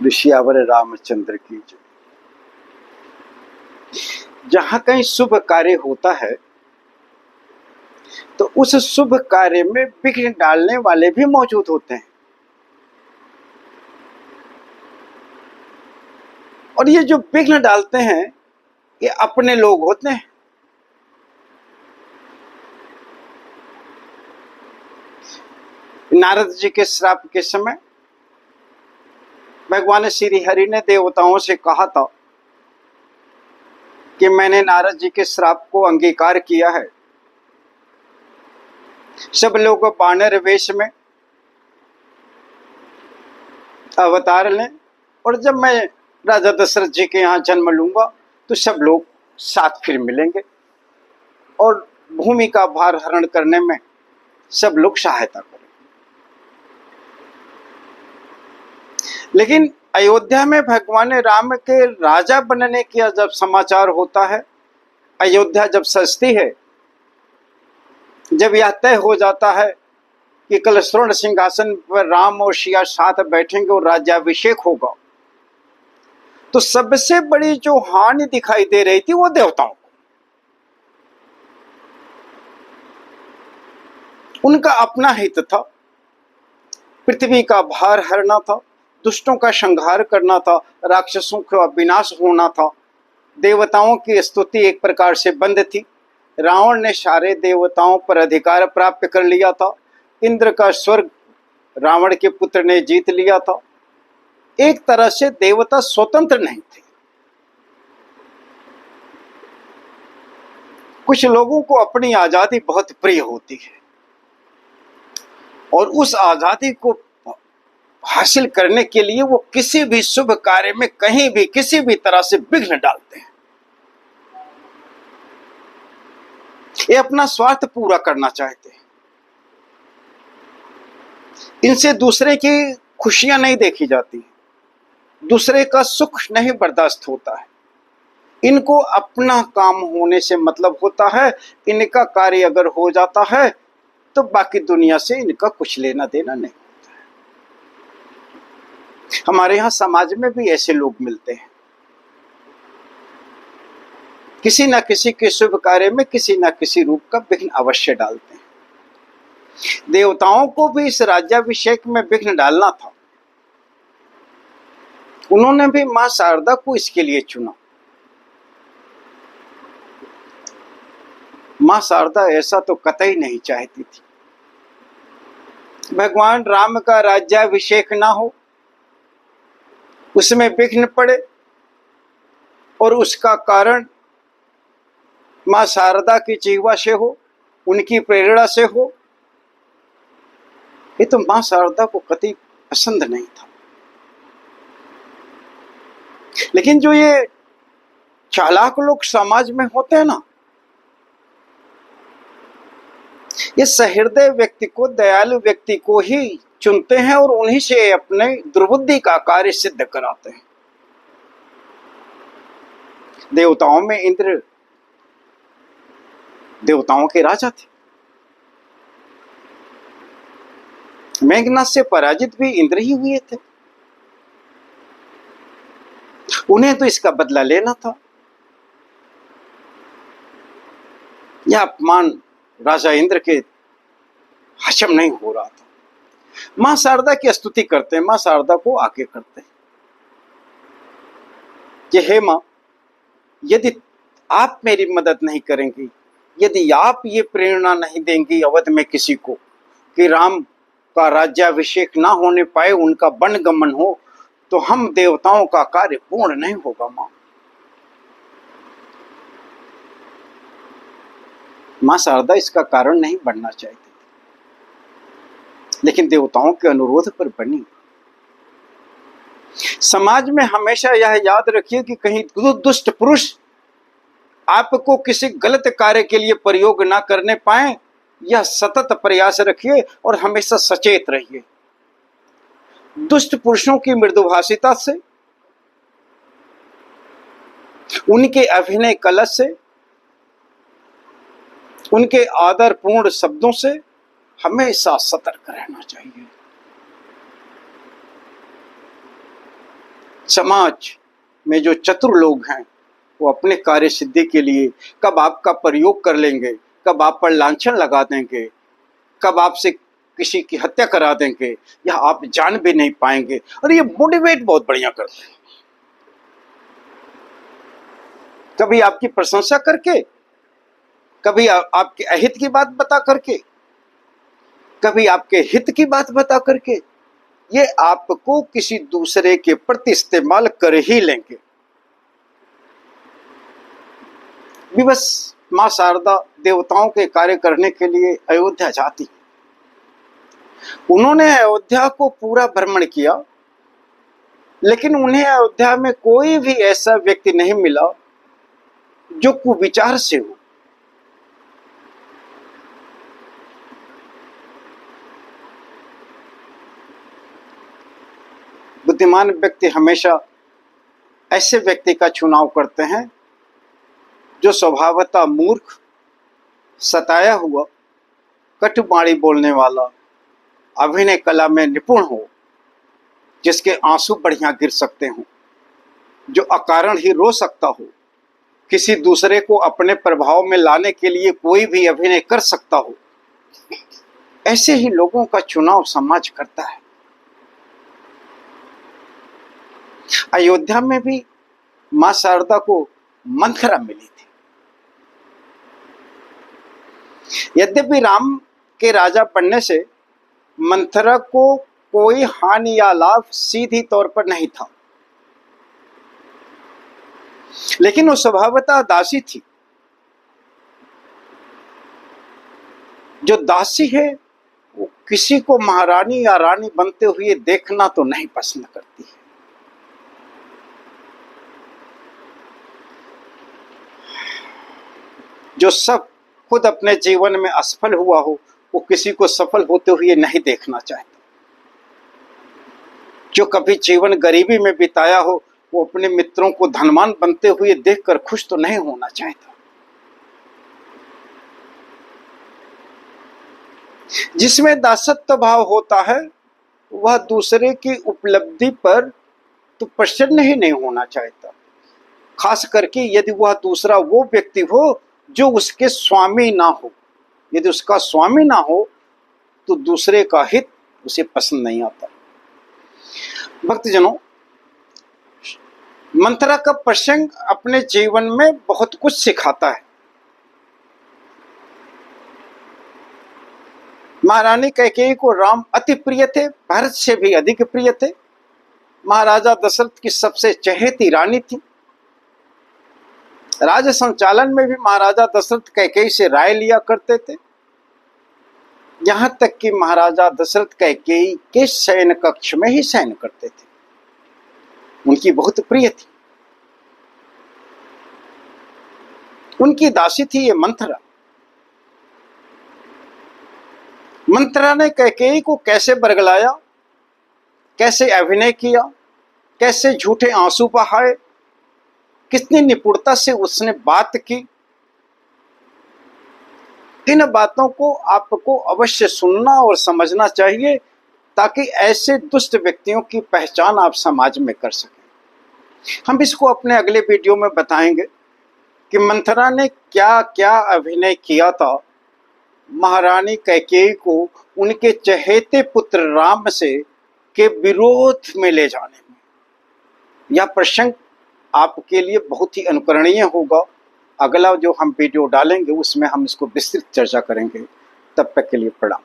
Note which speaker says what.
Speaker 1: ऋषियावर रामचंद्र की जय। जहां कहीं शुभ कार्य होता है तो उस शुभ कार्य में विघ्न डालने वाले भी मौजूद होते हैं। और ये जो विघ्न डालते हैं ये अपने लोग होते हैं। नारद जी के श्राप के समय भगवान श्री हरि ने देवताओं से कहा था कि मैंने नारद जी के श्राप को अंगीकार किया है। सब लोग वानर वेश में अवतार लें और जब मैं राजा दशरथ जी के यहाँ जन्म लूंगा तो सब लोग साथ फिर मिलेंगे और भूमि का भार हरण करने में सब लोग सहायता करेंगे। लेकिन अयोध्या में भगवान राम के राजा बनने का जब समाचार होता है, अयोध्या जब सजती है, जब यह तय हो जाता है कि कल स्वर्ण सिंहासन पर राम और सिया साथ बैठेंगे और राज्याभिषेक होगा, तो सबसे बड़ी जो हानि दिखाई दे रही थी वो देवताओं को। उनका अपना हित था, पृथ्वी का भार हरना था, दुष्टों का संहार करना था, राक्षसों का विनाश होना था। देवताओं की स्तुति एक प्रकार से बंद थी। रावण ने सारे देवताओं पर अधिकार प्राप्त कर लिया था। इंद्र का स्वर्ग रावण के पुत्र ने जीत लिया था। एक तरह से देवता स्वतंत्र नहीं थे। कुछ लोगों को अपनी आजादी बहुत प्रिय होती है और उस आजादी को हासिल करने के लिए वो किसी भी शुभ कार्य में कहीं भी किसी भी तरह से विघ्न डालते हैं। ये अपना स्वार्थ पूरा करना चाहते हैं। इनसे दूसरे की खुशियां नहीं देखी जाती, दूसरे का सुख नहीं बर्दाश्त होता है। इनको अपना काम होने से मतलब होता है। इनका कार्य अगर हो जाता है तो बाकी दुनिया से इनका कुछ लेना देना नहीं। हमारे यहाँ समाज में भी ऐसे लोग मिलते हैं। किसी न किसी के शुभ कार्य में किसी न किसी रूप का विघ्न अवश्य डालते हैं। देवताओं को भी इस राज्याभिषेक में विघ्न डालना था। उन्होंने भी मां शारदा को इसके लिए चुना। मां शारदा ऐसा तो कतई नहीं चाहती थी भगवान राम का राज्याभिषेक ना हो, उसमें विघ्न पड़े और उसका कारण मां शारदा की जीवा से हो, उनकी प्रेरणा से हो। ये तो मां शारदा को कतई पसंद नहीं था। लेकिन जो ये चालाक लोग समाज में होते हैं ना, ये सहृदय व्यक्ति को, दयालु व्यक्ति को ही चुनते हैं और उन्हीं से अपने दुर्बुद्धि का कार्य सिद्ध कराते हैं। देवताओं में इंद्र देवताओं के राजा थे। मेघनाद से पराजित भी इंद्र ही हुए थे। उन्हें तो इसका बदला लेना था। यह अपमान राजा इंद्र के हजम नहीं हो रहा था। मां शारदा की स्तुति करते हैं, मां शारदा को आगे करते हैं कि हे मां, यदि आप मेरी मदद नहीं करेंगी, यदि आप ये प्रेरणा नहीं देंगी अवध में किसी को कि राम का राज्याभिषेक ना होने पाए, उनका वनगमन हो, तो हम देवताओं का कार्य पूर्ण नहीं होगा। मां शारदा इसका कारण नहीं बनना चाहती, लेकिन देवताओं के अनुरोध पर बनी। समाज में हमेशा यह याद रखिए कि कहीं दुष्ट पुरुष आपको किसी गलत कार्य के लिए प्रयोग ना करने पाए, यह सतत प्रयास रखिए और हमेशा सचेत रहिए। दुष्ट पुरुषों की मृदुभाषिता से, उनके अभिनय कला से, उनके आदरपूर्ण शब्दों से हमेशा सतर्क रहना चाहिए। समाज में जो चतुर लोग हैं वो अपने कार्य सिद्धि के लिए कब आपका प्रयोग कर लेंगे, कब आप पर लांछन लगा देंगे, कब आपसे किसी की हत्या करा देंगे, या आप जान भी नहीं पाएंगे। और ये मोटिवेट बहुत बढ़िया करते हैं, कभी आपकी प्रशंसा करके, कभी आपके अहित की बात बता करके, कभी आपके हित की बात बता करके, ये आपको किसी दूसरे के प्रति इस्तेमाल कर ही लेंगे। विवश मां शारदा देवताओं के कार्य करने के लिए अयोध्या जाती। उन्होंने अयोध्या को पूरा भ्रमण किया, लेकिन उन्हें अयोध्या में कोई भी ऐसा व्यक्ति नहीं मिला जो कुविचार से हो। बुद्धिमान व्यक्ति हमेशा ऐसे व्यक्ति का चुनाव करते हैं जो स्वभावतः मूर्ख, सताया हुआ, कटुवाणी बोलने वाला, अभिनय कला में निपुण हो, जिसके आंसू बढ़िया गिर सकते हो, जो अकारण ही रो सकता हो, किसी दूसरे को अपने प्रभाव में लाने के लिए कोई भी अभिनय कर सकता हो। ऐसे ही लोगों का चुनाव समाज करता है। अयोध्या में भी मां शारदा को मंथरा मिली थी। यद्यपि राम के राजा बनने से मंथरा को कोई हानि या लाभ सीधी तौर पर नहीं था, लेकिन वो स्वभावतः दासी थी। जो दासी है वो किसी को महारानी या रानी बनते हुए देखना तो नहीं पसंद करती है। जो सब खुद अपने जीवन में असफल हुआ हो, वो किसी को सफल होते हुए नहीं देखना चाहता। जो कभी जीवन गरीबी में बिताया हो, वो अपने मित्रों को धनवान बनते हुए देखकर खुश तो नहीं होना चाहता। जिसमें दासत्व भाव होता है, वह दूसरे की उपलब्धि पर तो प्रसन्न ही नहीं होना चाहता, खास करके यदि वह दूसरा वो व्यक्ति हो जो उसके स्वामी ना हो। यदि उसका स्वामी ना हो तो दूसरे का हित उसे पसंद नहीं आता। भक्तजनों, मंथरा का प्रसंग अपने जीवन में बहुत कुछ सिखाता है। महारानी कैकेयी को राम अति प्रिय थे, भरत से भी अधिक प्रिय थे। महाराजा दशरथ की सबसे चहेती रानी थी। राज्य संचालन में भी महाराजा दशरथ कैकेयी से राय लिया करते थे। यहां तक कि महाराजा दशरथ कैकेयी के शयन कक्ष में ही शयन करते थे। उनकी बहुत प्रिय थी। उनकी दासी थी ये मंथरा। मंथरा ने कैकेयी को कैसे बरगलाया, कैसे अभिनय किया, कैसे झूठे आंसू बहाए, कितनी निपुणता से उसने बात की, इन बातों को आपको अवश्य सुनना और समझना चाहिए, ताकि ऐसे दुष्ट व्यक्तियों की पहचान आप समाज में कर सकें। हम इसको अपने अगले वीडियो में बताएंगे कि मंथरा ने क्या क्या अभिनय किया था महारानी कैकेयी को उनके चहेते पुत्र राम से के विरोध में ले जाने में। यह प्रसंग आपके लिए बहुत ही अनुकरणीय होगा। अगला जो हम वीडियो डालेंगे उसमें हम इसको विस्तृत चर्चा करेंगे। तब तक के लिए प्रणाम।